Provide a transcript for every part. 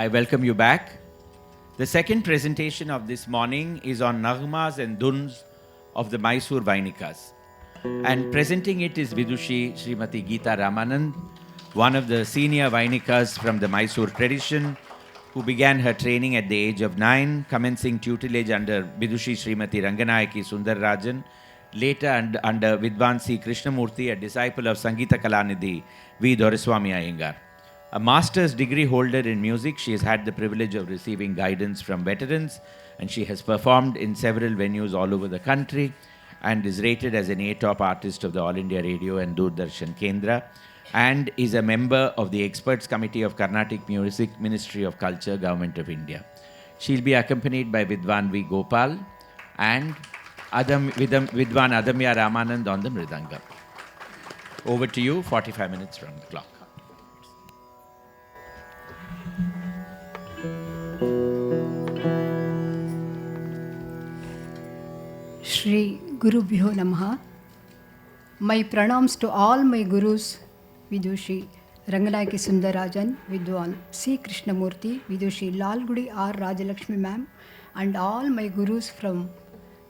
I welcome you back. The second presentation of this morning is on Nagmas and Dhuns of the Mysore Vainikas. And presenting it is Vidushi Srimati Geetha Ramanand, one of the senior Vainikas from the Mysore tradition, who began her training at the age of 9, commencing tutelage under Vidushi Srimati Ranganayaki Sundararajan, later under Vidvan C. Krishnamurti, a disciple of Sangeeta Kalanidhi V. Doreswamy Iyengar. A master's degree holder in music, she has had the privilege of receiving guidance from veterans, and she has performed in several venues all over the country and is rated as an A-top artist of the All India Radio and Doordarshan Kendra, and is a member of the Experts Committee of Carnatic Music, Ministry of Culture, Government of India. She'll be accompanied by Vidvan V. Gopal and Vidvan Adamya Ramanand on the Mridanga. Over to you, 45 minutes from the clock. Shri Guru Bhyo Namaha. My pranams to all my gurus, Vidushi Ranganayaki Sundararajan, Vidvan C. Krishnamurti, Vidushi Lalgudi R. Rajalakshmi ma'am, and all my gurus from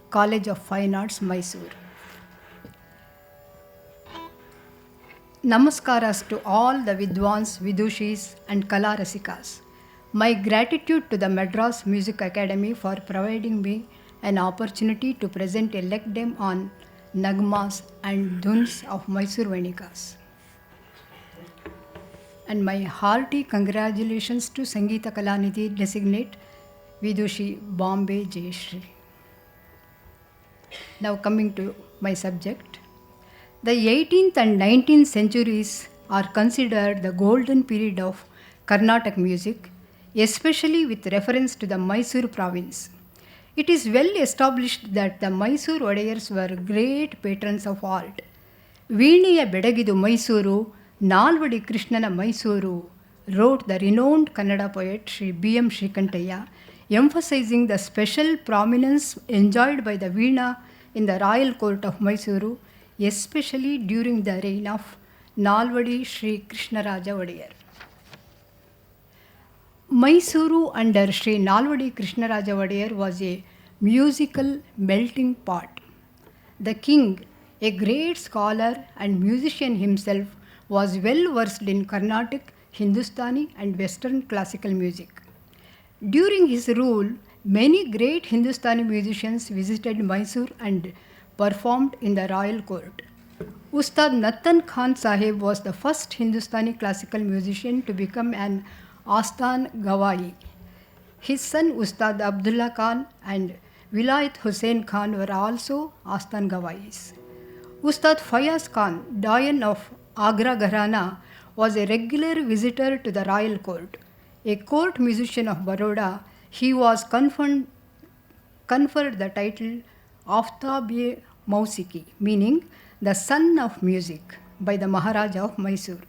College of Fine Arts, Mysore. Namaskaras to all the Vidvans, Vidushis and Kala Rasikas. My gratitude to the Madras Music Academy for providing me an opportunity to present a LecDem on Nagmas and Dhuns of Mysore Vainikas. And my hearty congratulations to Sangeeta Kalanidhi designate Vidushi Bombay Jayashri. Now coming to my subject. The 18th and 19th centuries are considered the golden period of Carnatic music, especially with reference to the Mysore province. It is well established that the Mysore Odayars were great patrons of art. Veeniya Bedagidu Mysuru, Nalvadi Krishnana Mysuru, wrote the renowned Kannada poet Sri B.M. Shrikantaya, emphasizing the special prominence enjoyed by the Veena in the royal court of Mysuru, especially during the reign of Nalvadi Sri Krishnaraja Odayar. Mysuru under Sri Nalvadi Krishnaraja Odayar was a musical melting pot. The king, a great scholar and musician himself, was well versed in Carnatic, Hindustani and Western classical music. During his rule, many great Hindustani musicians visited Mysore and performed in the royal court. Ustad Nattan Khan Sahib was the first Hindustani classical musician to become an Astan Gawai. His son Ustad Abdullah Khan and Vilayat Hussain Khan were also Astan Gawais. Ustad Fayaz Khan, Doyen of Agra Gharana, was a regular visitor to the royal court. A court musician of Baroda, he was conferred the title Aftab-e Mausiki, meaning the son of music, by the Maharaja of Mysore.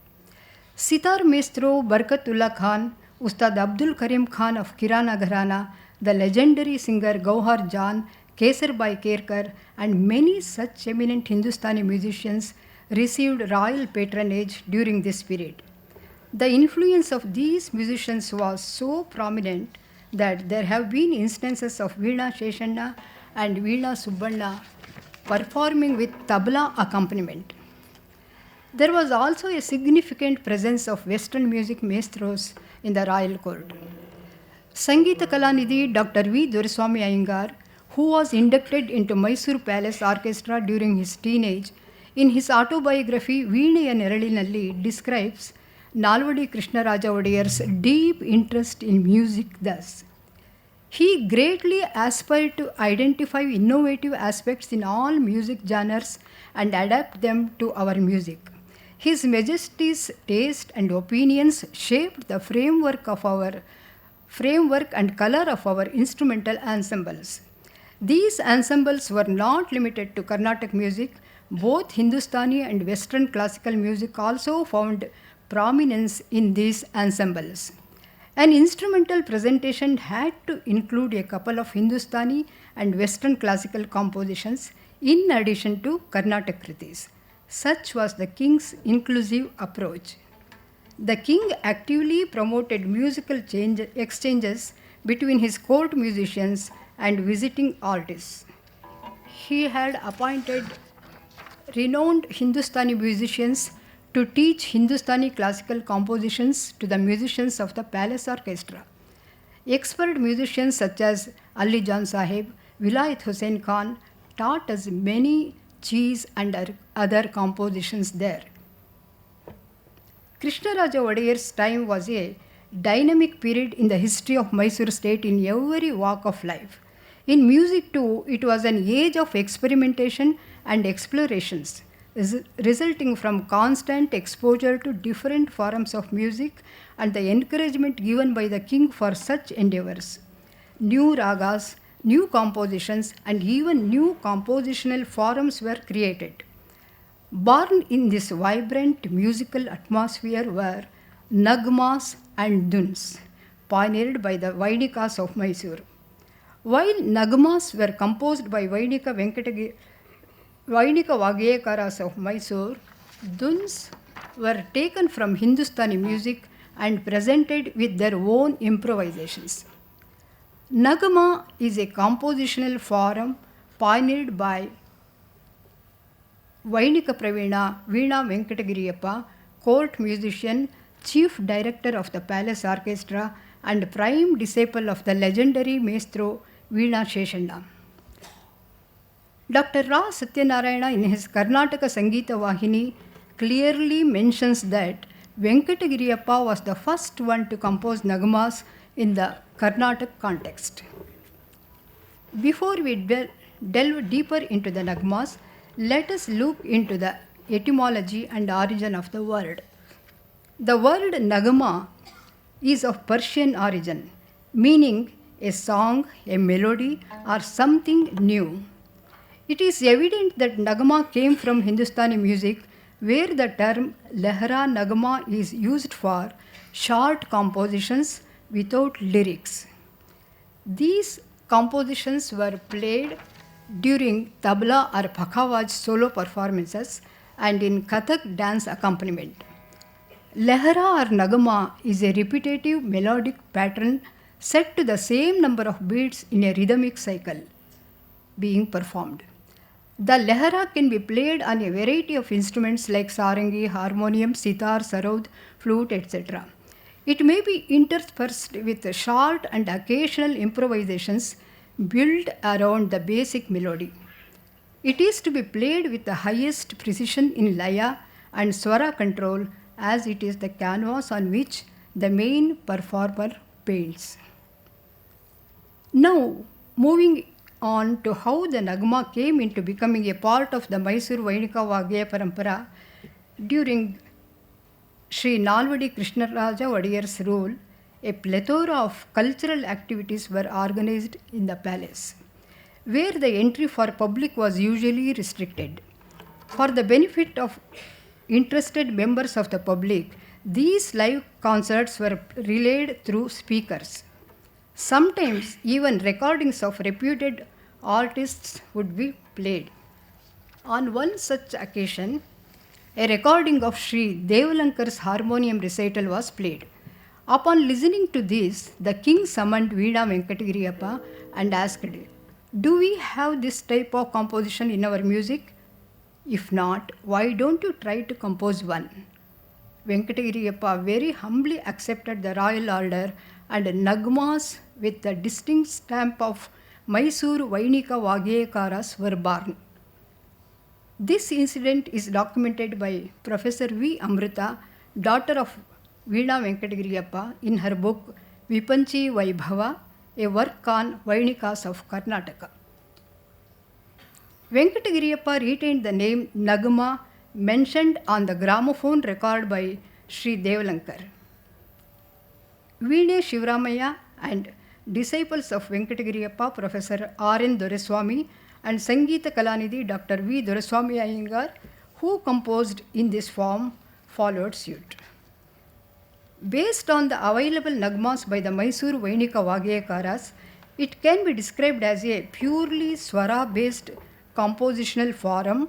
Sitar Maestro Barkatullah Khan, Ustad Abdul Karim Khan of Kirana Gharana, the legendary singer Gauhar Jan, Kesarbai Kerkar, and many such eminent Hindustani musicians received royal patronage during this period. The influence of these musicians was so prominent that there have been instances of Veena Sheshanna and Veena Subbanna performing with tabla accompaniment. There was also a significant presence of Western music maestros in the royal court. Sangeeta Kalanidhi Dr. V. Doreswamy Iyengar, who was inducted into Mysore Palace Orchestra during his teenage, in his autobiography Veeneya Neralinalli describes Nalvadi Krishnaraja Odayar's deep interest in music thus. He greatly aspired to identify innovative aspects in all music genres and adapt them to our music. His Majesty's taste and opinions shaped the framework and color of our instrumental ensembles. These ensembles were not limited to Carnatic music. Both Hindustani and Western classical music also found prominence in these ensembles. An instrumental presentation had to include a couple of Hindustani and Western classical compositions in addition to Carnatic kritis. Such was the king's inclusive approach. The king actively promoted musical exchanges between his court musicians and visiting artists. He had appointed renowned Hindustani musicians to teach Hindustani classical compositions to the musicians of the palace orchestra. Expert musicians such as Ali Jan Sahib, Vilayat Hussain Khan taught us many cheese and other compositions there. Krishnaraja Wadiyar's time was a dynamic period in the history of Mysore state in every walk of life. In music too, it was an age of experimentation and explorations, resulting from constant exposure to different forms of music and the encouragement given by the king for such endeavors. New ragas, new compositions, and even new compositional forms were created. Born in this vibrant musical atmosphere were Nagmas and Dhuns, pioneered by the Vainikas of Mysore. While Nagmas were composed by Vainika Vagyekaras of Mysore, Dhuns were taken from Hindustani music and presented with their own improvisations. Nagama is a compositional form pioneered by Vainika Pravina Veena Venkatagiriyappa, court musician, chief director of the palace orchestra, and prime disciple of the legendary maestro Veena Sheshanna. Dr. Ra Satyanarayana in his Karnataka Sangeeta Vahini clearly mentions that Venkatagiriyappa was the first one to compose Nagamas in the Karnataka context. Before we delve deeper into the Nagmas, let us look into the etymology and origin of the word. The word Nagama is of Persian origin, meaning a song, a melody, or something new. It is evident that Nagama came from Hindustani music, where the term Lehra Nagama is used for short compositions without lyrics. These compositions were played during tabla or pakhavaj solo performances and in Kathak dance accompaniment. Lehra or Nagama is a repetitive melodic pattern set to the same number of beats in a rhythmic cycle being performed. The lehra can be played on a variety of instruments like sarangi, harmonium, sitar, sarod, flute, etc. It may be interspersed with short and occasional improvisations built around the basic melody. It is to be played with the highest precision in laya and swara control, as it is the canvas on which the main performer paints. Now, moving on to how the Nagma came into becoming a part of the Mysore Vainika Vagya Parampara during Sri Nalvadi Krishnaraja Wadiyar's rule, a plethora of cultural activities were organized in the palace, where the entry for public was usually restricted. For the benefit of interested members of the public, these live concerts were relayed through speakers. Sometimes even recordings of reputed artists would be played. On one such occasion, a recording of Sri Devalankar's harmonium recital was played. Upon listening to this, the king summoned Veena Venkatagiriyappa and asked, "Do we have this type of composition in our music? If not, why don't you try to compose one?" Venkatagiriyappa very humbly accepted the royal order, and Nagmas with the distinct stamp of Mysore Vainika Vagyekaras were born. This incident is documented by Professor V. Amrita, daughter of Veena Venkatagiriyappa, in her book Vipanchi Vaibhava, a work on Vainikas of Karnataka. Venkatagiriyappa retained the name Nagama mentioned on the gramophone record by Sri Devalankar. Veene Shivramaya and disciples of Venkatagiriyappa, Professor R.N. Doreswamy, and Sangeeta Kalanidhi, Dr. V. Doreswamy Iyengar, who composed in this form, followed suit. Based on the available Nagmas by the Mysore Vainika Vagyekaras, it can be described as a purely swara-based compositional form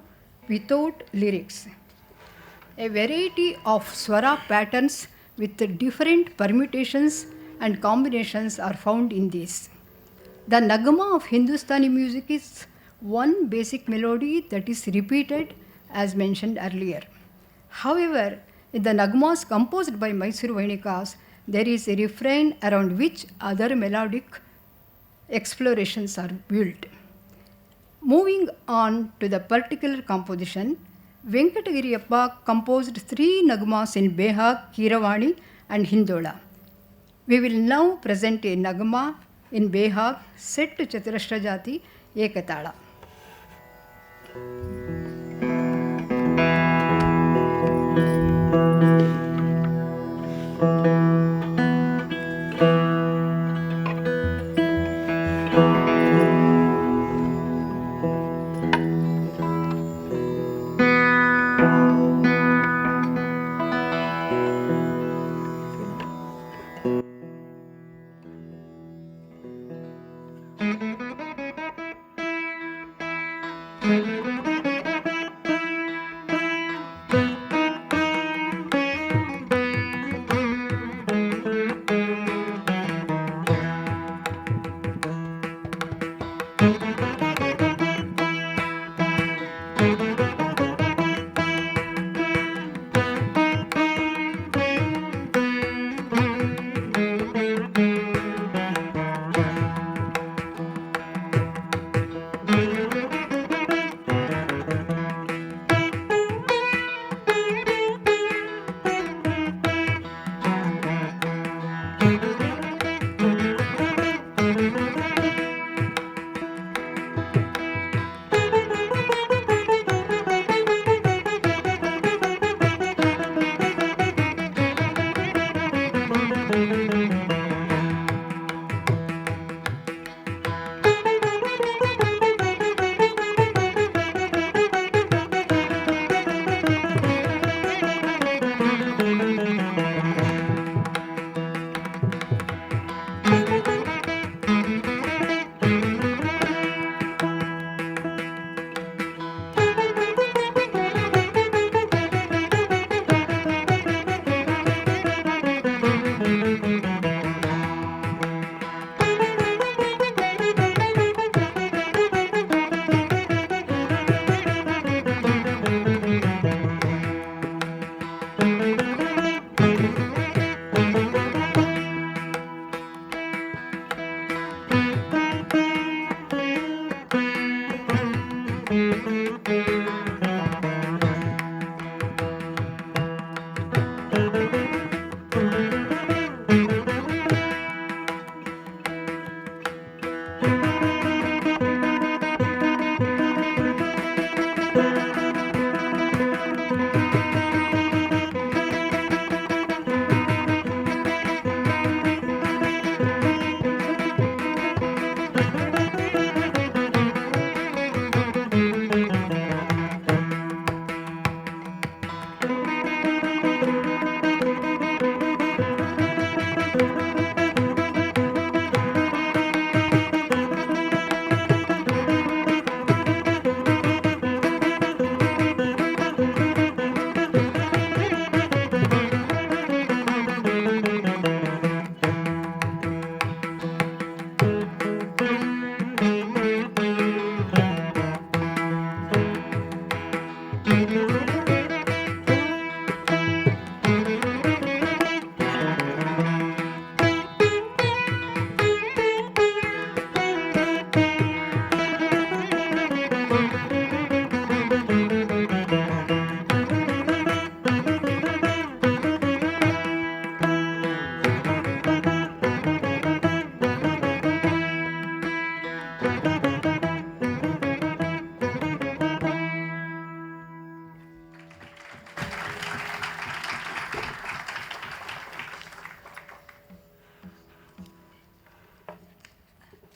without lyrics. A variety of swara patterns with the different permutations and combinations are found in these. The Nagma of Hindustani music is one basic melody that is repeated as mentioned earlier. However, in the Nagmas composed by Mysore Vainikas, there is a refrain around which other melodic explorations are built. Moving on to the particular composition, Venkatagiriyappa composed 3 Nagmas in Behag, Kiravani and Hindola. We will now present a Nagma in Behag set to Chaturashra Jati Ekatala.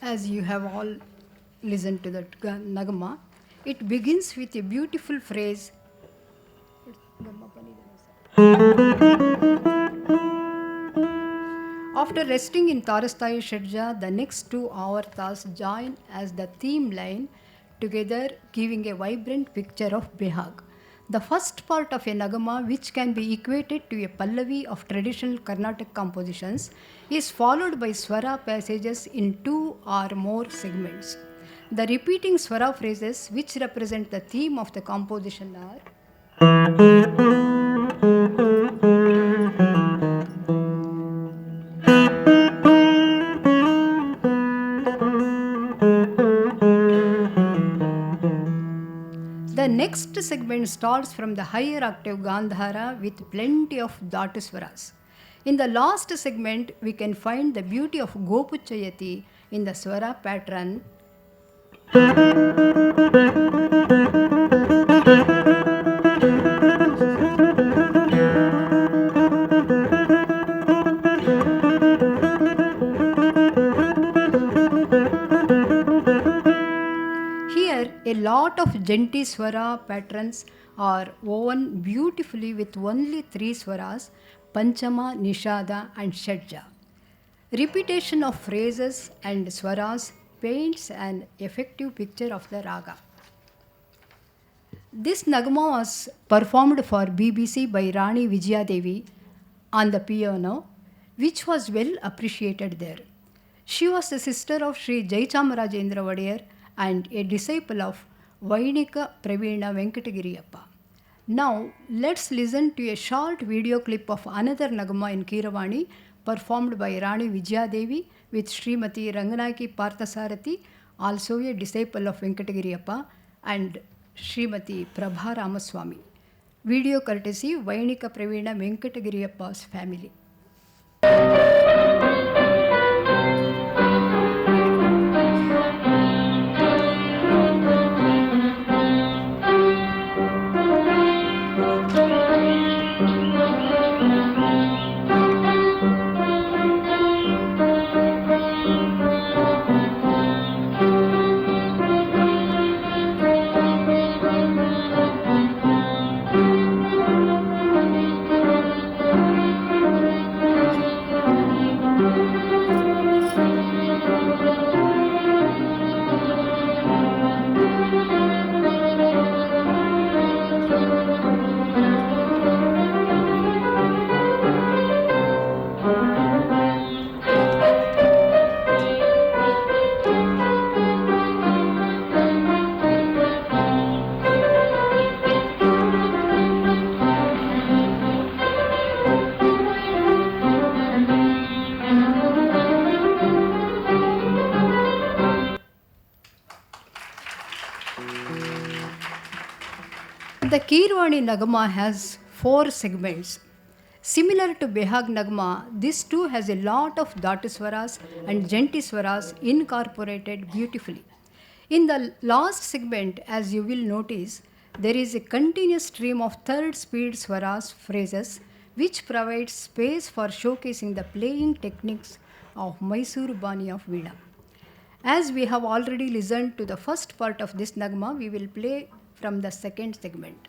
As you have all listened to that Nagama, it begins with a beautiful phrase. After resting in Tarasthaya Shadja, the next 2 avartas join as the theme line together, giving a vibrant picture of Behag. The first part of a Nagama, which can be equated to a Pallavi of traditional Carnatic compositions, is followed by Swara passages in two or more segments. The repeating Swara phrases, which represent the theme of the composition, are the next segment starts from the higher octave Gandhara with plenty of Dhatu Swaras. In the last segment, we can find the beauty of Gopuchayati in the Swara pattern. Here, a lot of Janti Swara patterns are woven beautifully with only three Swaras, Panchama, Nishada, and Shadja. Repetition of phrases and Swaras paints an effective picture of the raga. This Nagama was performed for BBC by Rani Vijaya Devi on the piano, which was well appreciated there. She was the sister of Sri Jaichamarajendra Vadiyar and a disciple of Vainika Pravina Venkatagiriyappa. Now, let's listen to a short video clip of another Nagama in Keeravani performed by Rani Vijaya Devi with Srimati Ranganaki Parthasarathi, also a disciple of Venkatagiriyappa, and Srimati Prabha Ramaswamy. Video courtesy Vainika Pravina Venkatagiriyappa's family. The Keeravani Nagama has 4 segments. Similar to Behag Nagama, this too has a lot of Dhatu Swaras and Janti Swaras incorporated beautifully. In the last segment, as you will notice, there is a continuous stream of third speed Swaras phrases which provides space for showcasing the playing techniques of Mysore Bani of Veena. As we have already listened to the first part of this Nagma, we will play from the second segment.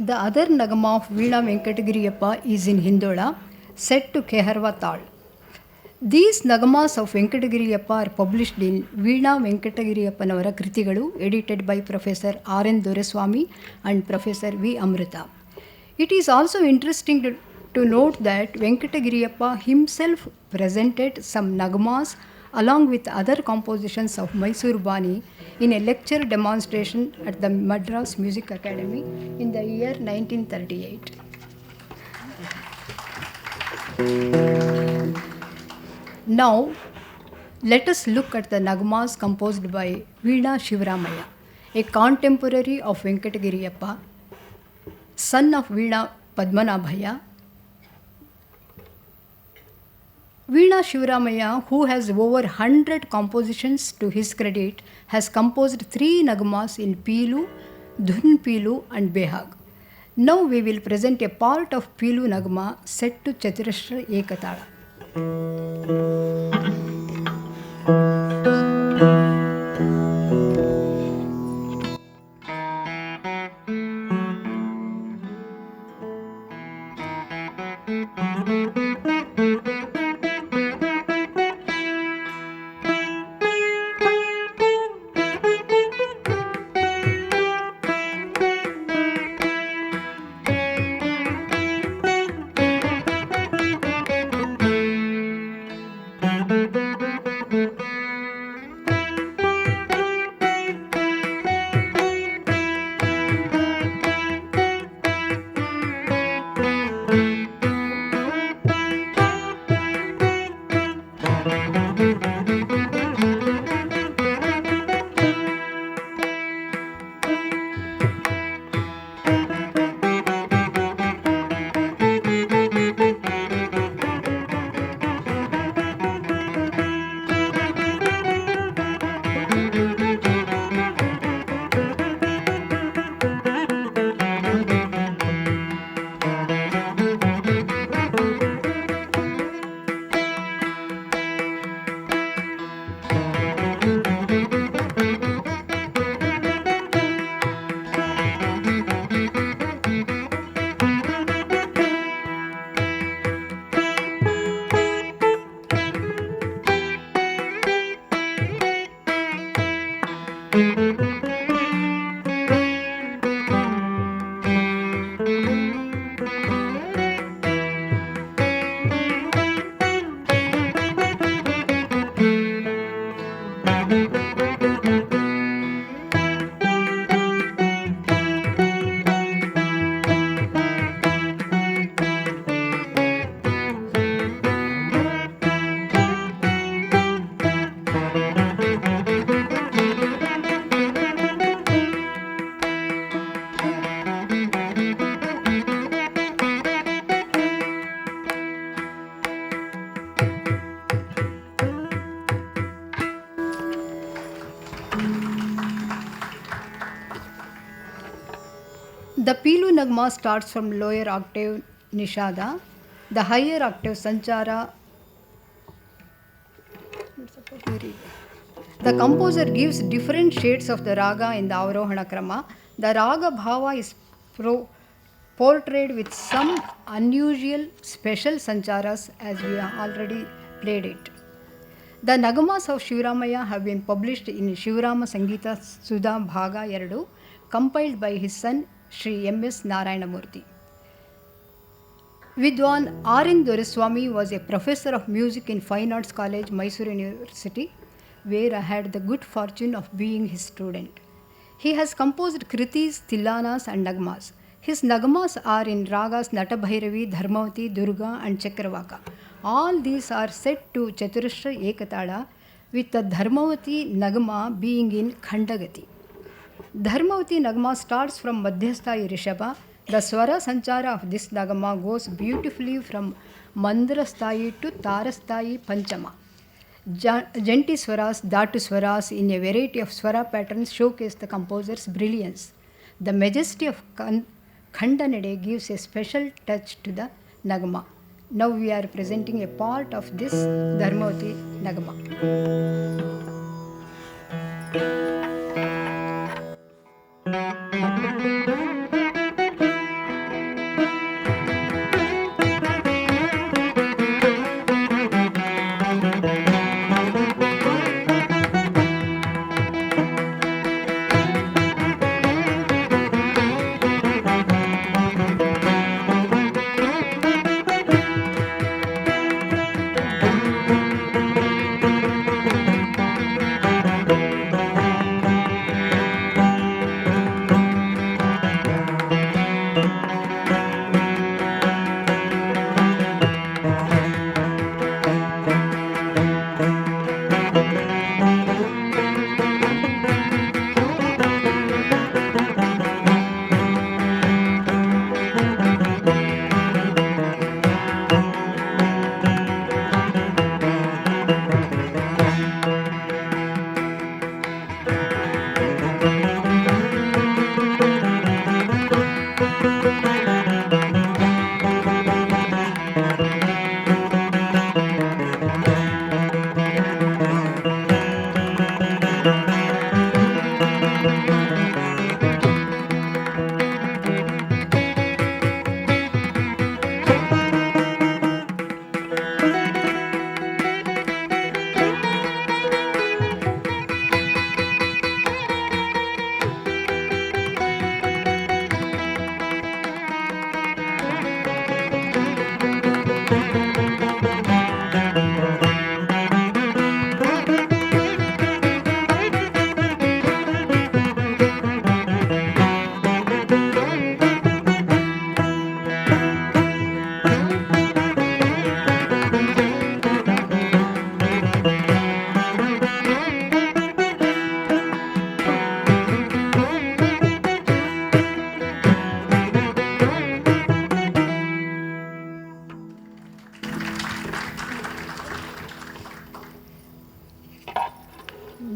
The other Nagama of Veena Venkatagiriyappa is in Hindola, set to Keharva Tal. These Nagamas of Venkatagiriyappa are published in Veena Venkatagiriyappanavara Kritigalu, edited by Professor R.N. Doreswamy and Professor V. Amrita. It is also interesting to note that Venkatagiriyappa himself presented some Nagamas along with other compositions of Mysore Bani in a lecture demonstration at the Madras Music Academy in the year 1938. Now, let us look at the Nagmas composed by Veena Shivaramaya, a contemporary of Venkatagiriyappa, son of Veena Padmanabhaya. Veena Shivaramaya, who has over 100 compositions to his credit, has composed 3 Nagmas in Pilu, Dhun Pilu and Behag. Now we will present a part of Pilu Nagma set to Chaturashra Ekatala. The Pilu Nagma starts from lower octave Nishada, the higher octave Sanchara. The composer gives different shades of the raga in the Avarohana Krama. The raga bhava is portrayed with some unusual special sancharas as we have already played it. The Nagamas of Shivaramaya have been published in Shivarama Sangeeta Sudha Bhaga 2, compiled by his son Sri M.S. Narayanamurthy. Vidvan R.N. Doreswamy was a professor of music in Fine Arts College, Mysore University, where I had the good fortune of being his student. He has composed kritis, tilanas and nagmas. His nagmas are in ragas Natabhairavi, Dharmavati, Durga and Chakravaka. All these are set to Chaturashra Ekatala, with the Dharmavati Nagma being in Khandagati. Dharmavati Nagma starts from Madhyasthai Rishabha. The Swara Sanchara of this Nagama goes beautifully from Mandrasthai to Tarasthai Panchama. Janti Swaras, Dhatu Swaras in a variety of Swara patterns showcase the composer's brilliance. The majesty of Khandanade gives a special touch to the Nagama. Now we are presenting a part of this Dharmavati Nagama.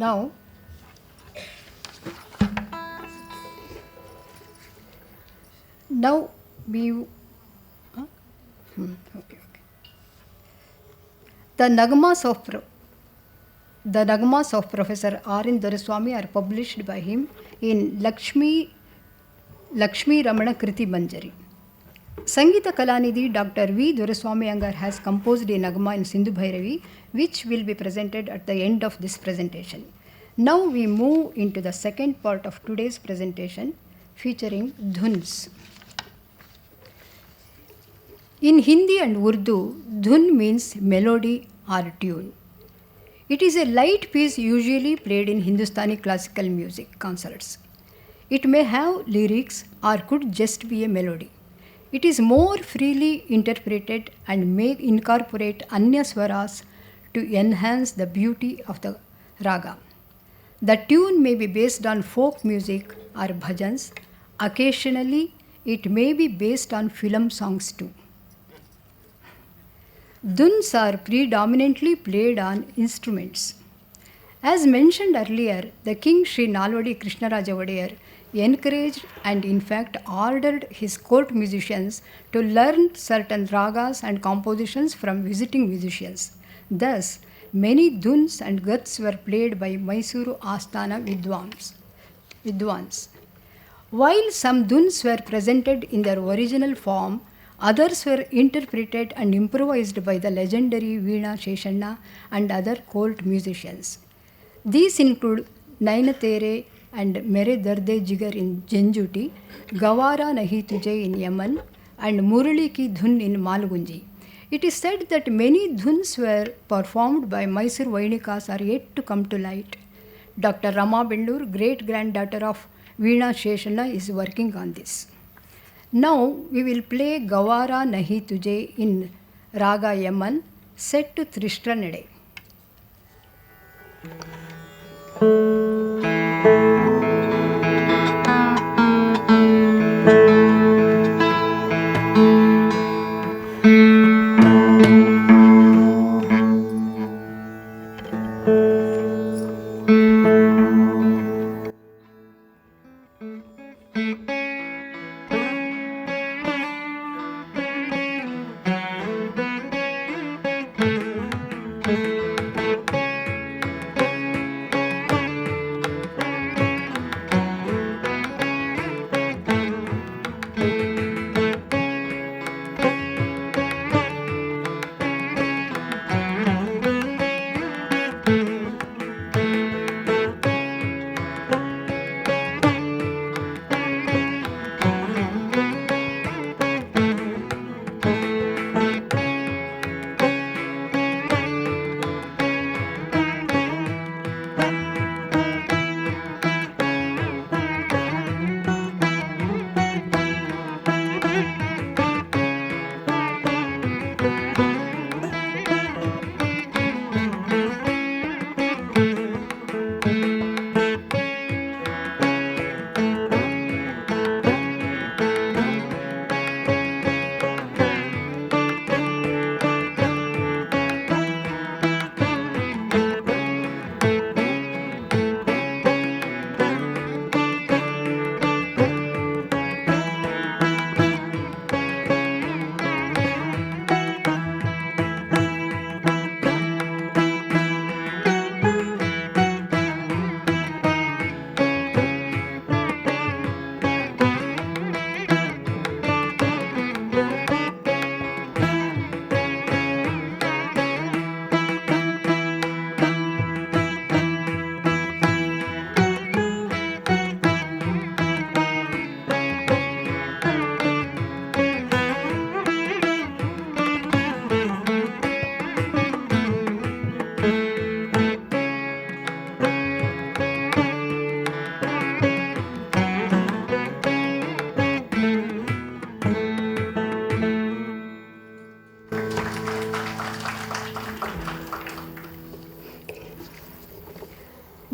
Now, now we okay. The Nagmas of Professor R. N. Doraiswamy are published by him in Lakshmi Ramana Kriti Manjari. Sangeeta Kalanidhi Dr. V. Doraiswamy Iyengar has composed a Nagma in Sindhu Bhairavi, which will be presented at the end of this presentation. Now we move into the second part of today's presentation, featuring Dhuns. In Hindi and Urdu, dhun means melody or tune. It is a light piece usually played in Hindustani classical music concerts. It may have lyrics or could just be a melody. It is more freely interpreted and may incorporate anya swaras to enhance the beauty of the raga. The tune may be based on folk music or bhajans. Occasionally, it may be based on film songs too. Dhuns are predominantly played on instruments. As mentioned earlier, the king Sri Nalvadi Krishnaraja Wadiyar encouraged and in fact ordered his court musicians to learn certain ragas and compositions from visiting musicians. Thus, many dhuns and guts were played by Mysore Asthana Vidvans. While some dhuns were presented in their original form, others were interpreted and improvised by the legendary Veena Sheshanna and other court musicians. These include Naina Tere and Mere Darde Jigar in Janjuti, Gawara Nahi Tujhe in Yaman, and Murali Ki Dhun in Malgunji. It is said that many dhuns were performed by Mysore Vainikas are yet to come to light. Dr. Rama Bendur, great-granddaughter of Veena Sheshanna, is working on this. Now we will play Gawara Nahi Tujhe in Raga Yaman, set to Trishtra Nade.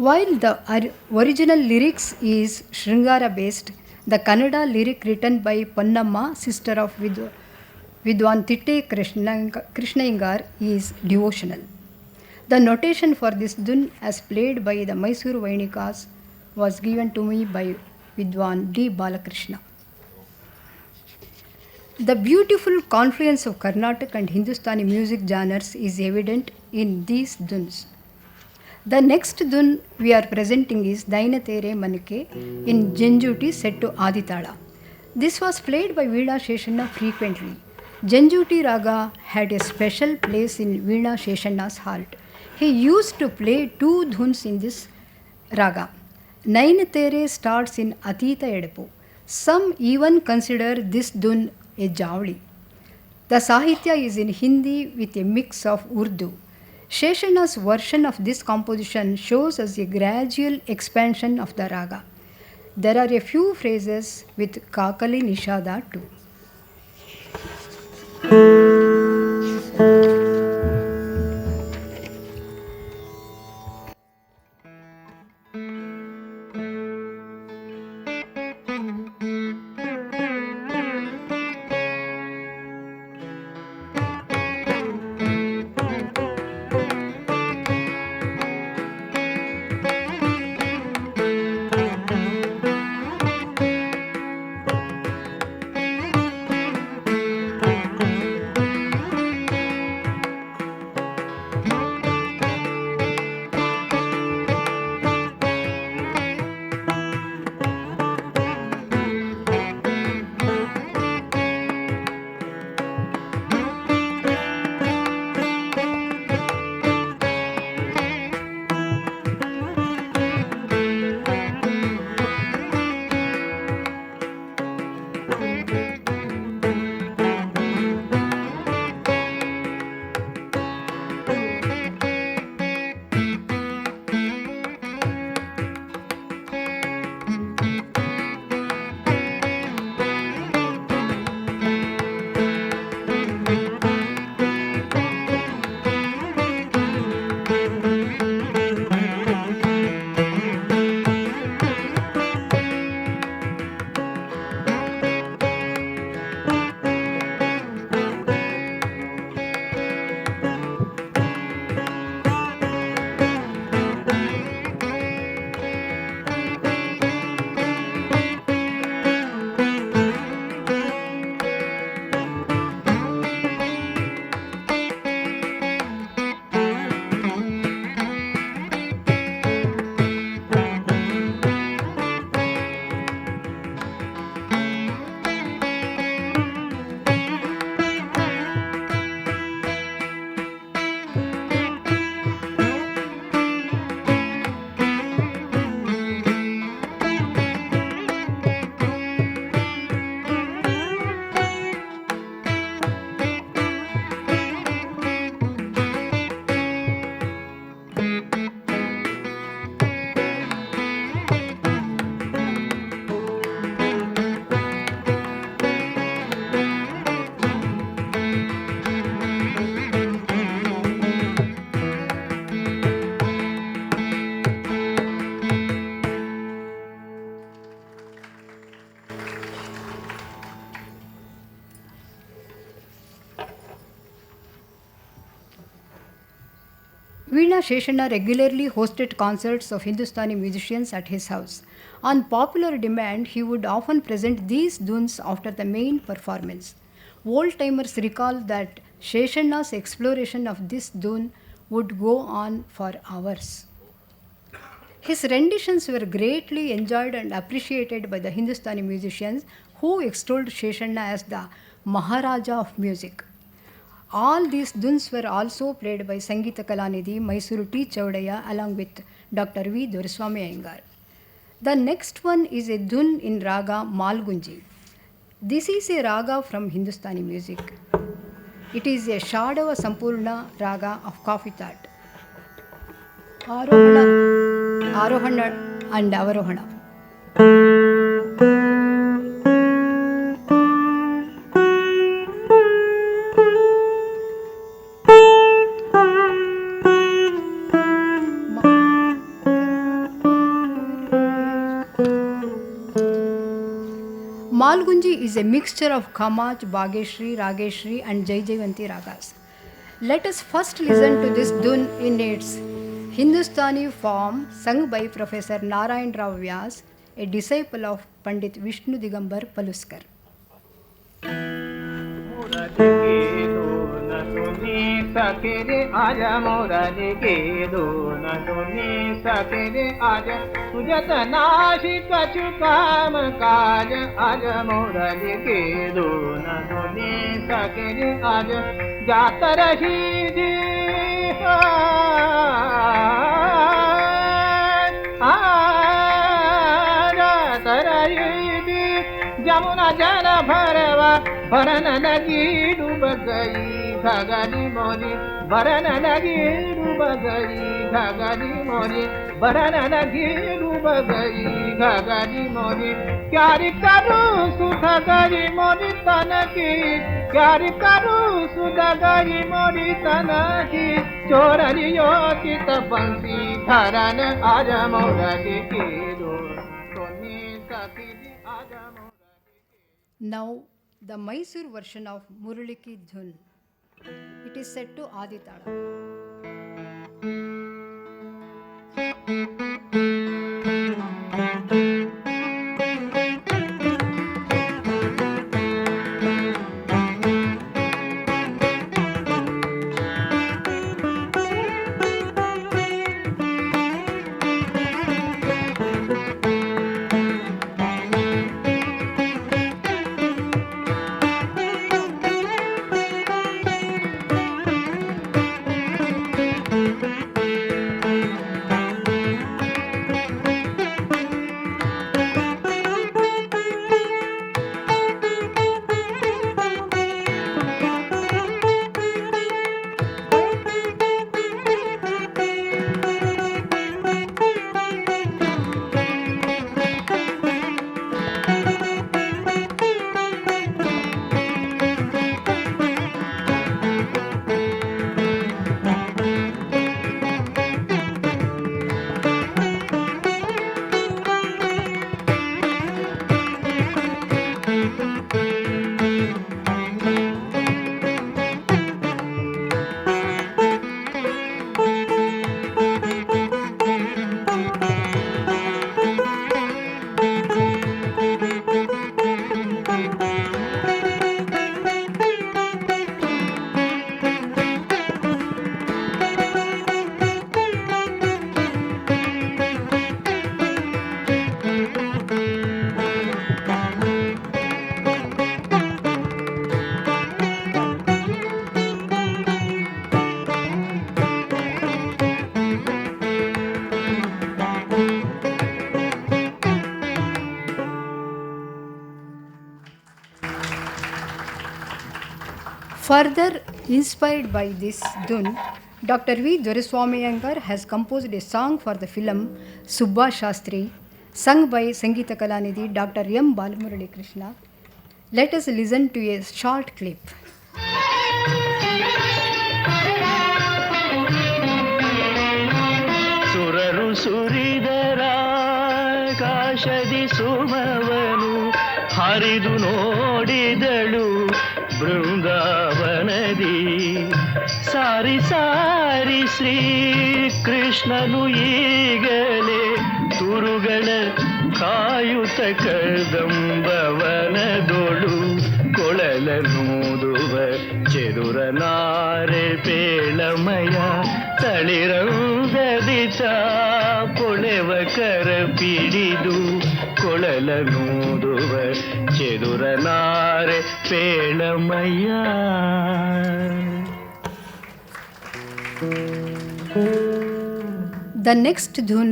While the original lyrics is Shringara based, the Kannada lyric written by Ponnamma, sister of Vidvan Krishnayangar, is devotional. The notation for this dhun, as played by the Mysore Vainikas, was given to me by Vidvan D. Balakrishna. The beautiful confluence of Carnatic and Hindustani music genres is evident in these dhuns. The next dhun we are presenting is Daina Tere Manike in Janjuti set to Aditala. This was played by Veena Sheshanna frequently. Janjuti Raga had a special place in Veena Sheshanna's heart. He used to play two dhuns in this raga. Nain Tere starts in Atita Edepu. Some even consider this dhun a javli. The Sahitya is in Hindi with a mix of Urdu. Sheshanna's version of this composition shows us a gradual expansion of the raga. There are a few phrases with Kakali Nishada too. Veena Sheshanna regularly hosted concerts of Hindustani musicians at his house. On popular demand, he would often present these dhuns after the main performance. Old-timers recall that Sheshanna's exploration of this dhun would go on for hours. His renditions were greatly enjoyed and appreciated by the Hindustani musicians who extolled Sheshanna as the Maharaja of music. All these dhuns were also played by Sangeeta Kalanidhi, Mysuru T. Chaudaya along with Dr. V. Doriswamy Iyengar. The next one is a dhun in raga Malgunji. This is a raga from Hindustani music. It is a Shadava Sampurna raga of coffee thought. Arohana and Avarohana. Malgunji is a mixture of Kamach, Bageshri, Rageshri and Jaijavanti ragas. Let us first listen to this dhun in its Hindustani form sung by Professor Narayan Rao Vyas, a disciple of Pandit Vishnu Digambar Paluskar. सकेरे आजा मोराली के दो न सुनी सकेरे आजा तुझे तनाशी कछु काम काज आजा मोराली के दो न सुनी सकेरे आजा जात रही जी जात रही जी जमुना जल भरवा भरन लगी डूब गई घगरी मोरी भरन लगी डूब गई घगरी मोरी भरन लगी डूब गई घगरी मोरी क्यारी करूं सुध गरी मोरी तन की क्यारी करूं सुध गरी मोरी तन की चोरलियो चित बंसी धरन आज मोरली की दो सोनी सखी आज मोरली की. Now the Mysore version of Murali Ki Dhun. It is set to Aditala. Further inspired by this dhun, Dr. V. Doreswamy has composed a song for the film Subba Shastri, sung by Sangeeta Kalanidhi Dr. M. Balamurali Krishna. Let us listen to a short clip. ಸುರರು ಸುರಿದರ ಕಾಶದಿ ಸುಮವನು ಹರಿದು ನೋಡಿದಳು ಬೃಂದಾವನದಿ ಸಾರಿ ಸಾರಿ ಶ್ರೀ ಕೃಷ್ಣನು ಈಗಲೇ ತುರುಗಳ ಕಾಯುತ ಕದಂಬವನದೊಳು ಕೊಳಲನೂದುವ ಚೆದುರನಾರೆ ಪೇಳಮಯ ತಳಿರಂದದಿತ ಕೊಳೆವ ಕರ ಪಿಡಿದು ಕೊಳಲನೂದುವ ಚೆದುರನಾರೆ ಪೇಳಮಯ. The next dhun,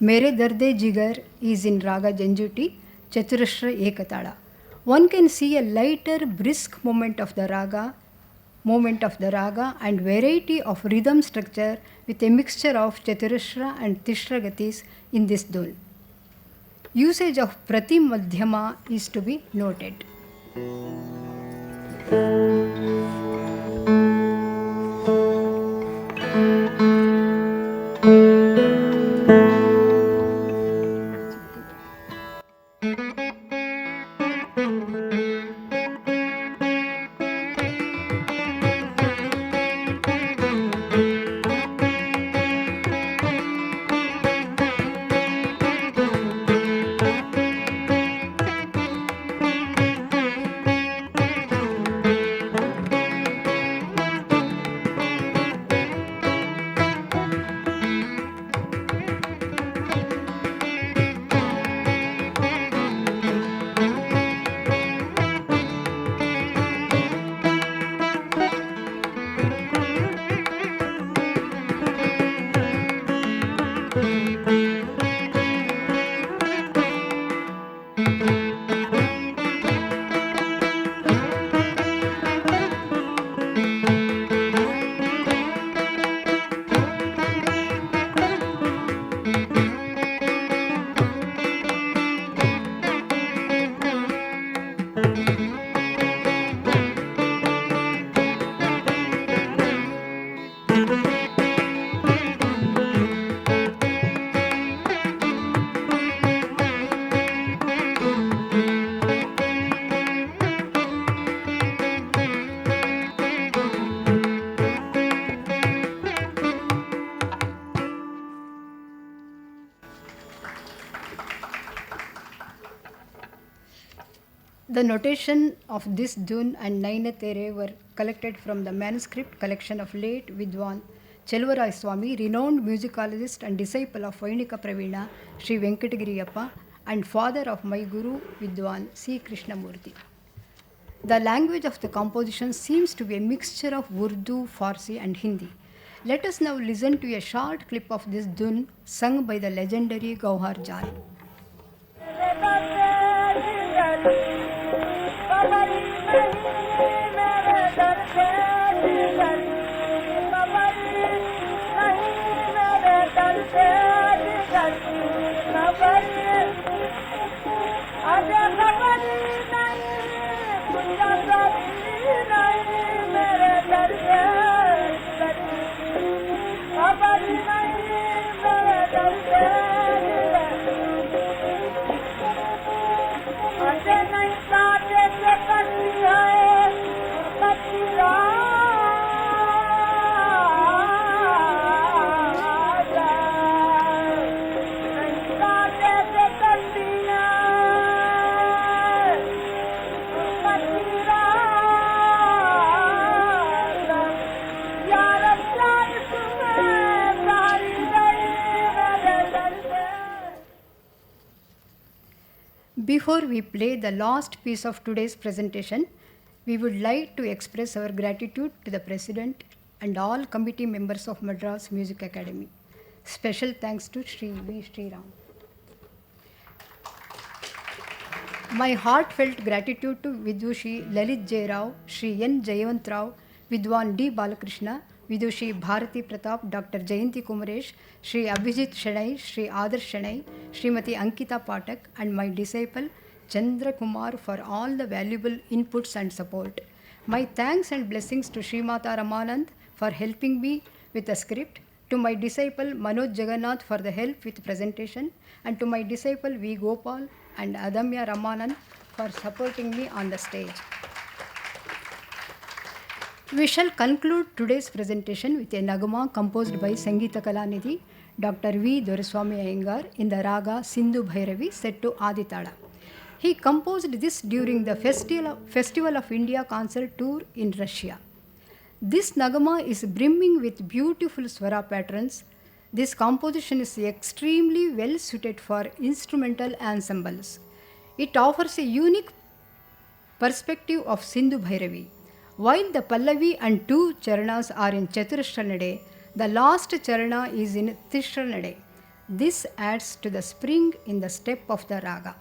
Mere Darde Jigar, is in Raga Janjuti, Chaturashra Ekatala. One can see a lighter, brisk movement of the raga and variety of rhythm structure with a mixture of Chaturashra and Tishra Gatis in this dhun. Usage of Prati Madhyama is to be noted. The notation of this Dhun and Naina Tere were collected from the manuscript collection of late Vidvan Chelvarai Swami, renowned musicologist and disciple of Vainika Pravina, Sri Venkatagiriyappa, and father of my Guru Vidvan C. Krishnamurti. The language of the composition seems to be a mixture of Urdu, Farsi, and Hindi. Let us now listen to a short clip of this Dhun sung by the legendary Gauhar Jal. Before we play the last piece of today's presentation, we would like to express our gratitude to the President and all committee members of Madras Music Academy. Special thanks to Sri V. Sriram. My heartfelt gratitude to Vidushi Lalit J. Rao, Sri N. Jayavant Rao, Vidvan D. Balakrishna, Vidushi Bharati Pratap, Dr. Jayanti Kumaresh, Sri Abhijit Shanai, Sri Adarsh Shanai, Srimati Ankita Patak, and my disciple Chandra Kumar for all the valuable inputs and support. My thanks and blessings to Srimata Ramanand for helping me with the script, to my disciple Manoj Jagannath for the help with presentation, and to my disciple V. Gopal and Adamya Ramanand for supporting me on the stage. We shall conclude today's presentation with a Nagma composed by Sangeeta Kalanidhi, Dr. V. Doreswamy Iyengar in the raga Sindhu Bhairavi set to Aditala. He composed this during the Festival of India concert tour in Russia. This Nagama is brimming with beautiful swara patterns. This composition is extremely well suited for instrumental ensembles. It offers a unique perspective of Sindhu Bhairavi. While the Pallavi and two charanas are in Chaturashranade, the last charana is in Tishranade. This adds to the spring in the step of the raga.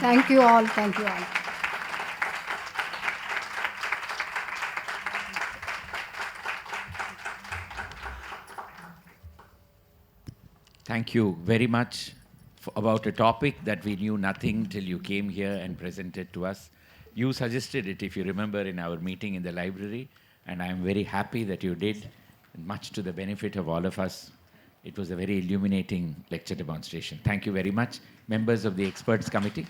Thank you all. Thank you all. Thank you very much about a topic that we knew nothing till you came here and presented to us. You suggested it, if you remember, in our meeting in the library, and I am very happy that you did, and much to the benefit of all of us. It was a very illuminating lecture demonstration. Thank you very much, members of the experts committee.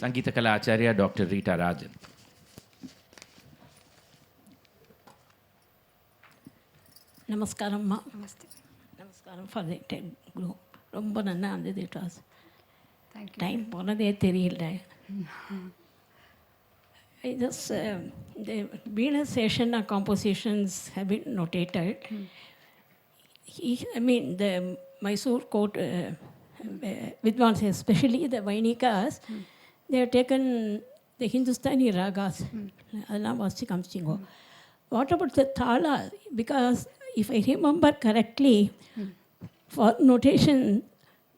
Sangeeta Kala Acharya, Dr. Rita Rajan. Namaskaram, Ma. Namaskaram for the group. ரொம்ப நல்லா இருந்தது it was. Thank you. Time போனதே தெரியல. I just, the Venus session compositions have been notated. I mean, the Mysore court, Vidvan, especially the Vainikas, they have taken the Hindustani ragas. அதெல்லாம் வாசிச்சு காமிச்சிங்கோ. What about the thala? Because if I remember correctly, for notation,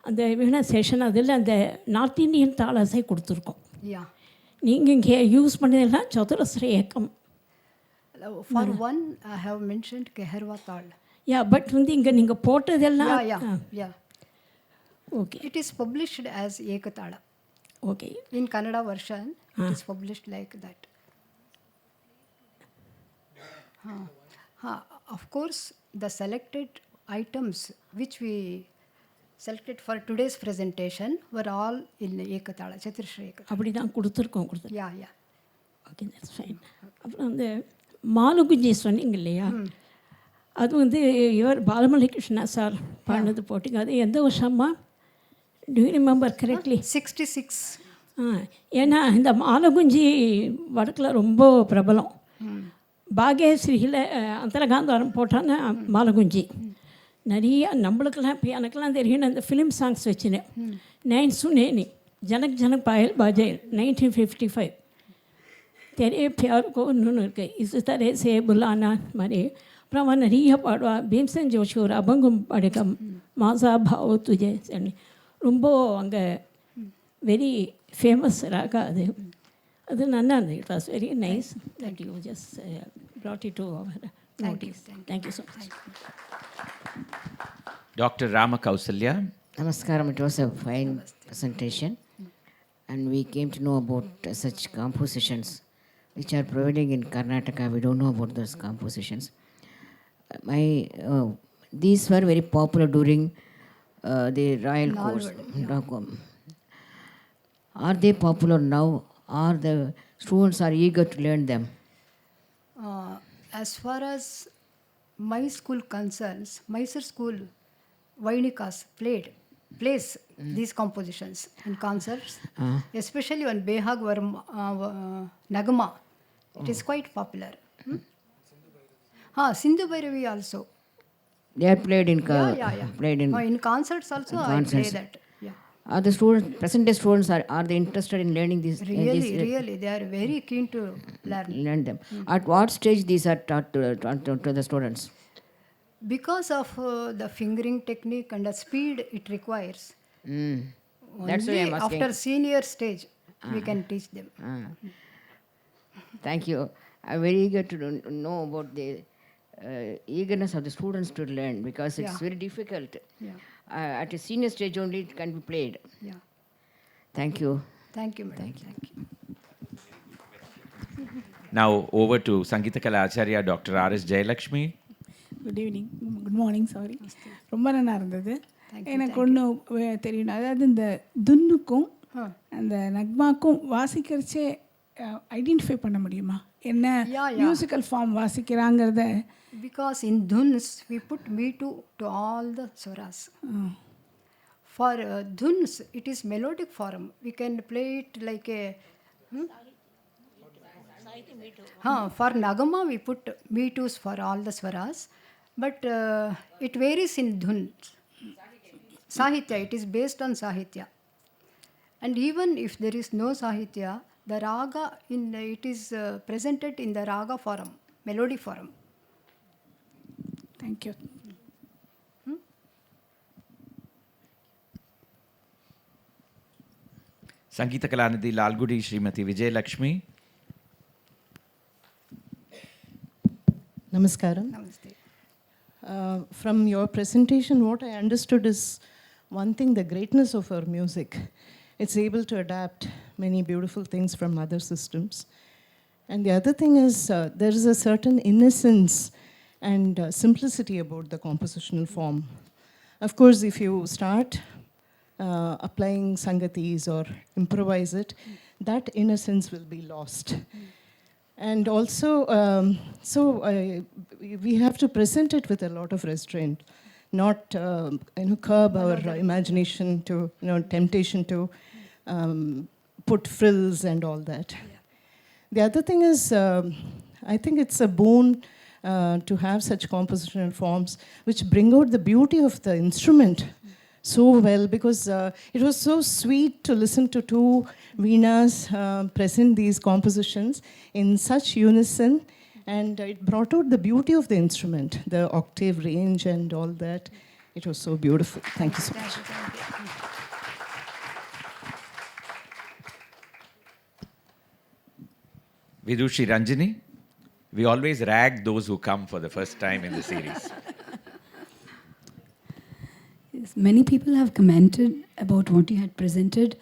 அந்த Venus session அதில் அந்த north Indian தாளாஸை கொடுத்துருக்கோம். Yeah. நீங்கள் இங்கே use பண்ணதெல்லாம் சதுரஸ்ர ஏக்கம். For one, I have mentioned Keherwa Tal. Yeah but வந்து இங்கே நீங்கள் போட்டதெல்லாம் Yeah. Okay It is published as Ekatala. Okay In Kannada version, it is published like that. Of course, the selected items which we selected for today's presentation were all in Ekatala, Chaturshra Ekatala. அப்படி தான் கொடுத்துருக்கோம். Yeah. Okay that's fine. அப்புறம் அந்த மாலுகுஞ்சி சொன்னீங்க இல்லையா, அது வந்து இவர் பாலமலை கிருஷ்ணா சார் பாடினது போட்டிங்க. அது எந்த வருஷமா? Do you remember correctly? 66. ஏன்னா இந்த மாலகுஞ்சி வடக்கில் ரொம்ப பிரபலம். பாகேஸ்ரீயில் அந்தரகாந்தாரம் போட்டான்னா மாலகுஞ்சி நிறைய நம்மளுக்கெல்லாம் இப்போ எனக்கெல்லாம் தெரியும். அந்த ஃபிலிம் சாங்ஸ் வச்சுனேன். நைன் சுனேனி ஜனக் பாயல் பாஜேல் 1955 தெரிய பியாருக்கோ இன்னொன்று இருக்குது. இசு தரே சே புல்லானா மாதிரி. அப்புறம் அவன் நிறைய பாடுவா. பீம்சன் ஜோஷி ஒரு அபங்கம் பாடுகம் மாசா பாவோ துஜே சொல்லி ரொம்ப அங்கே வெரி ஃபேமஸ் ராகா அது. அது நல்லா இருந்தது. It was very nice that you just brought it to our notice. Thank you so much. Dr. Rama Kausalya. Namaskaram. It was a fine presentation, and we came to know about such compositions which are prevailing in Karnataka. We don't know about those compositions. These were very popular during the royal courts. Are they popular now, or the students are eager to learn them? As far as my school concerns, Mysore school Vainikas plays these compositions in concerts, especially when Behag or Nagma. It is quite popular. Sindhu Bhairavi also. They are played in played in concerts also. I play that. Yeah. Are the students, present day students, are they interested in learning these? Really, they are very keen to learn them. At what stage these are taught to the students? Because of the fingering technique and the speed it requires. That's why I'm asking. After senior stage, we can teach them. Thank you. I'm very eager to know about the eagerness of the students to learn, because it's very difficult. Yeah. At a senior stage only it can be played. Yeah. Thank you. Thank you, madam. Thank you. Now over to Sangeeta Kala Acharya, Dr. R.S. Jayalakshmi. Good evening, good morning. Sorry, ரொம்ப நல்லா இருந்தது. எனக்கு ஒன்று தெரியணும். அதாவது இந்த துன்னுக்கும் அந்த நக்மாக்கும் வாசிக்கிறச்சே identify பண்ண முடியுமா என்ன மியூசிக்கல் ஃபார்ம் வாசிக்கிறாங்கிறத? Because in Dhuns we put me-tu to all the swaras. For Dhuns it is melodic form. We can play it like a for Nagama we put me-tus for all the swaras, but it varies in Dhuns. Sahitya, it is based on Sahitya. And even if there is no Sahitya, the raga it is presented in the raga form, melody form. Thank you. Sangeeta Kalanidhi Lalgudi Srimati Vijay Lakshmi. Namaskaram. Namaste. From your presentation, what I understood is one thing, the greatness of our music. It's able to adapt many beautiful things from other systems. And the other thing is there is a certain innocence and simplicity about the compositional form. Of course, if you start applying sangatis or improvise it, that innocence will be lost. And also, we have to present it with a lot of restraint, not curb our imagination to, temptation to put frills and all that. The other thing is, I think it's a boon to have such compositional forms which bring out the beauty of the instrument so well, because it was so sweet to listen to two Veenas present these compositions in such unison, and it brought out the beauty of the instrument, the octave range and all that. It was so beautiful. Thank you so much. Vidushi Ranjini, we always rag those who come for the first time in the series. Yes, many people have commented about what you had presented.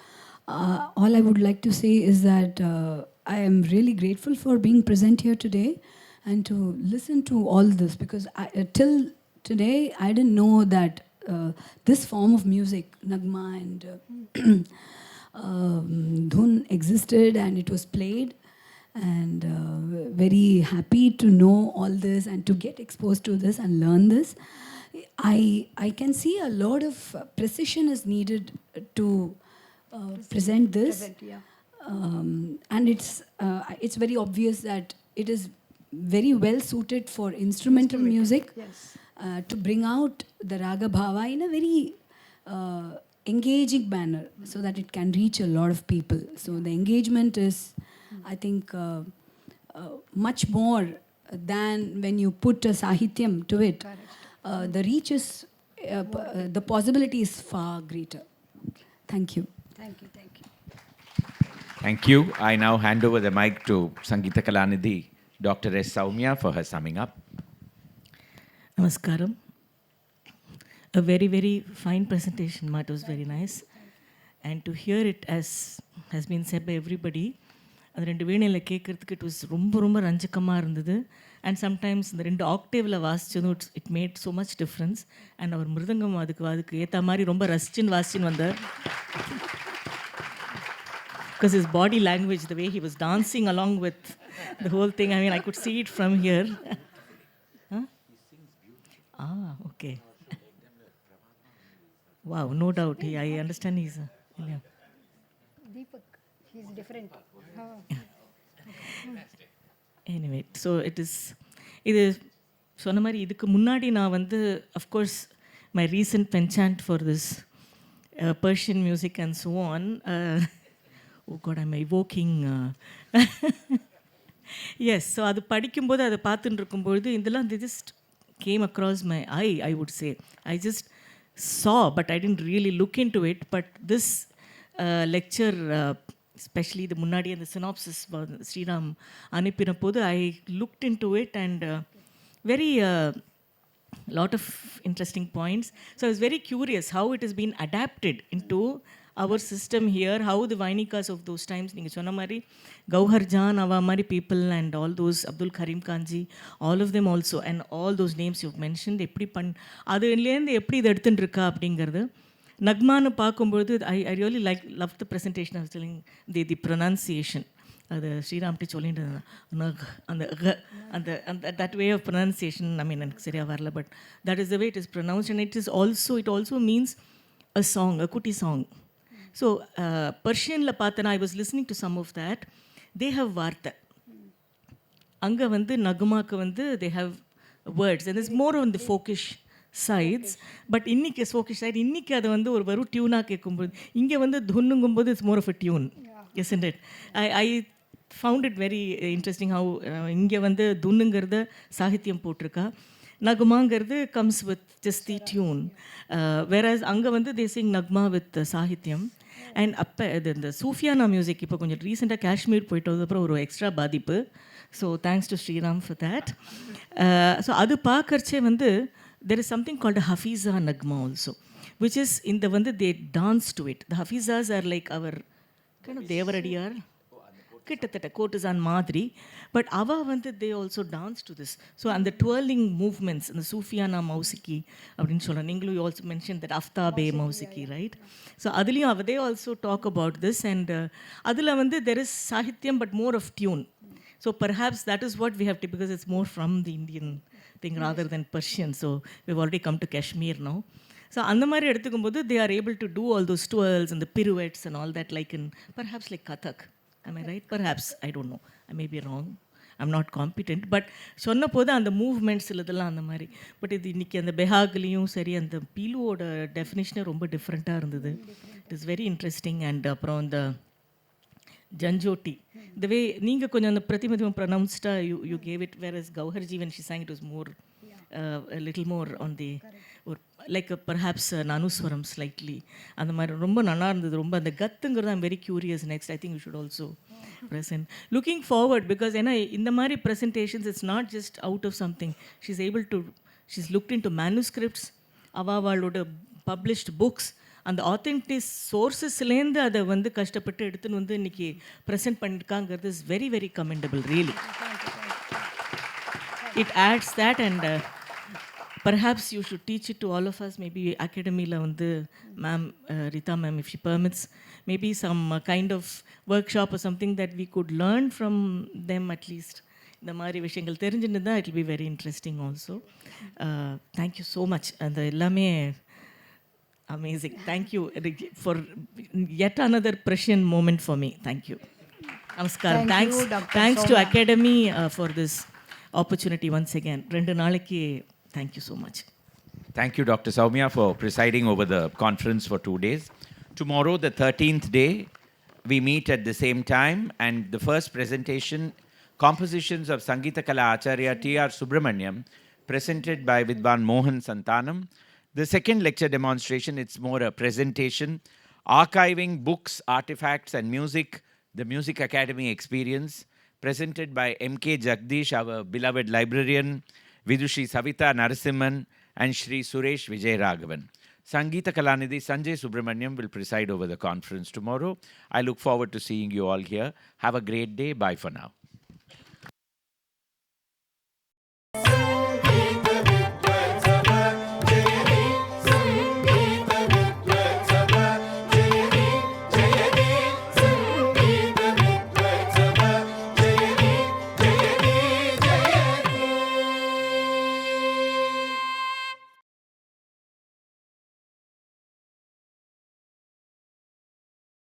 All I would like to say is that I am really grateful for being present here today and to listen to all this, because till today I didn't know that this form of music, Nagma and Dhun, existed and it was played. And very happy to know all this and to get exposed to this and learn this. I can see a lot of precision is needed to present this. And it's very obvious that it is very well suited for instrumental music, to bring out the raga bhava in a very engaging manner so that it can reach a lot of people. So the engagement is, I think, much more than when you put a sahityam to it. The reach is, the possibility is far greater. Thank you. Thank you, thank you. Thank you. I now hand over the mic to Sangeeta Kalanidhi, Dr. S. Soumya, for her summing up. Namaskaram. A very, very fine presentation, Ma. It was very nice. And to hear it, as has been said by everybody, அது ரெண்டு வீணையில் கேட்குறதுக்கு it was ரொம்ப ரொம்ப ரஞ்சக்கமாக இருந்தது. And sometimes இந்த ரெண்டு ஆக்டேவில் வாசிச்சதும் it made so much difference. And அவர் மிருதங்கம் அதுக்கு ஏற்ற மாதிரி ரொம்ப ரசிச்சின்னு வாசிச்சின்னு வந்தார். Because his body language, the way he was dancing along with the whole thing, I mean, I could see it from here. Huh? Okay. Wow, no doubt. I understand he's yeah. Deepak, he's different. Anyway, so இது சொன்ன மாதிரி இதுக்கு முன்னாடி நான் வந்து of course my recent penchant for this Persian music and so on. Oh God, I'm evoking. Yes, so அது படிக்கும்போது அதை பார்த்துட்டு இருக்கும்பொழுது இதெல்லாம் they just came across my eye, I would say. I just saw, but I didn't really look into it. But this lecture, especially the முன்னாடி அந்த synopsis Sriram அனுப்பின போது I looked into it and very lot of interesting points. So I was very curious how it has been adapted into our system here, how the Vainikas of those times, நீங்கள் சொன்ன மாதிரி Gauhar John அவா மாதிரி people and all those Abdul Karim Kanji, all of them also, and all those names you've mentioned, எப்படி அதுலேருந்து எப்படி இது எடுத்துட்டு இருக்கா அப்படிங்கிறது. நக்மான்னு பார்க்கும்பொழுது I really loved the presentation. I was telling the pronunciation. அது ஸ்ரீராம்கிட்ட சொல்லிட்டு அந்த that way of pronunciation, I mean எனக்கு சரியாக வரல, but that is the way it is pronounced, and it also means a song, a kutti song. So Persianல பார்த்தேன்னா I was listening to some of that. They have வார்த்தை. அங்கே வந்து நகுமாக்கு வந்து they have words, and it's more on the folkish sides. But இன்னைக்கு folkish side, இன்னைக்கு அது வந்து ஒரு வெறும் டியூனாக கேட்கும்போது, இங்கே வந்து துன்னுங்கும்போது it's more of a tune, isn't it? I found it very interesting how இங்கே வந்து துன்னுங்கிறத சாகித்யம் போட்டிருக்கா, நகுமாங்கிறது comes with just the tune, whereas அங்கே வந்து they sing நக்மா with சாகித்யம். அண்ட் அப்போ இந்த சூஃபியானா மியூசிக் இப்போ கொஞ்சம் ரீசெண்டாக காஷ்மீர் போயிட்டு வந்தப்பறம் ஒரு எக்ஸ்ட்ரா பாதிப்பு. So thanks to Sriram for that. So அது பார்க்கறச்சே வந்து there is something called a Hafiza Nagma also, which is in the வந்து they dance to it. The Hafizas are like our kind of Devaradiyar, கிட்டத்தட்ட கோட்டுசான் மாதிரி. But அவ வந்து they also dance to this. So அந்த twirling movements, அந்த சூஃபியானா மௌசிக்கி அப்படின்னு சொல்கிறேன். நீங்களும் you also mention that Aftab-e Mausiqi, right? So அதுலேயும் அவதே also talk about this. And அதில் வந்து there is sahityam but more of tune. So perhaps that is what we have to, because it's more from the Indian thing rather than Persian. So we've already come to Kashmir now. So அந்த மாதிரி எடுத்துக்கும்போது they are able to do all those twirls and the pirouettes and all that, like in perhaps like Kathak. Am I right? Perhaps. I don't know. I may be wrong. I'm not competent. But சொன்ன போது அந்த movements இதெல்லாம் அந்த மாதிரி. But இது இன்றைக்கி அந்த பெஹாக்லேயும் சரி, அந்த பீலுவோட டெஃபினேஷனே ரொம்ப டிஃப்ரெண்ட்டாக இருந்தது. It is very interesting. And அப்புறம் இந்த ஜஞ்சோட்டி, இந்த வே நீங்கள் கொஞ்சம் அந்த பிரதிமதியம் ப்ரொனவுன்ஸ்டாக you gave it, where is Gauharji when she sang it was more a little more on the ஒரு லைக் பர்ஹாப்ஸ் நானுஸ்வரம் ஸ்லைட்லி அந்த மாதிரி ரொம்ப நல்லா இருந்தது. ரொம்ப அந்த கத்துங்கிறது I'm very curious. Next I think you should also present. Looking forward, because ஏன்னா இந்த மாதிரி presentations it's not just out of something. She's able to, she's looked in to manuscripts, அவளோட பப்ளிஷ்ட் புக்ஸ், அந்த ஆத்தென்டிக் சோர்ஸஸ்லேருந்து அதை வந்து கஷ்டப்பட்டு எடுத்துன்னு வந்து இன்றைக்கி ப்ரெசென்ட் பண்ணியிருக்காங்கிறது is very very commendable really. It adds that, and perhaps you should teach it to all of us. Maybe academy la vandu ma'am, Rita ma'am, if she permits, maybe some kind of workshop or something that we could learn from them at least. இந்த மாதிரி விஷயங்கள் தெரிஞ்சுருந்தா it will be very interesting also. Thank you so much. And எல்லாமே amazing. Thank you for yet another precious moment for me. Thank you. Namaskaram. Thanks to academy for this opportunity once again. Rendu naaliki, thank you so much. Thank you, Dr. Soumya, for presiding over the conference for 2 days. Tomorrow, the 13th day, we meet at the same time, and the first presentation, compositions of Sangeeta Kala Acharya T.R. Subramaniam, presented by Vidvan Mohan Santanam. The second lecture demonstration, it's more a presentation, archiving books, artifacts, and music, the Music Academy experience, presented by M.K. Jagdish, our beloved librarian, Vidushi Savita Narasimhan, and Shri Suresh Vijay Raghavan. Sangeeta Kalanidhi Sanjay Subramaniam will preside over the conference tomorrow. I look forward to seeing you all here. Have a great day. Bye for now.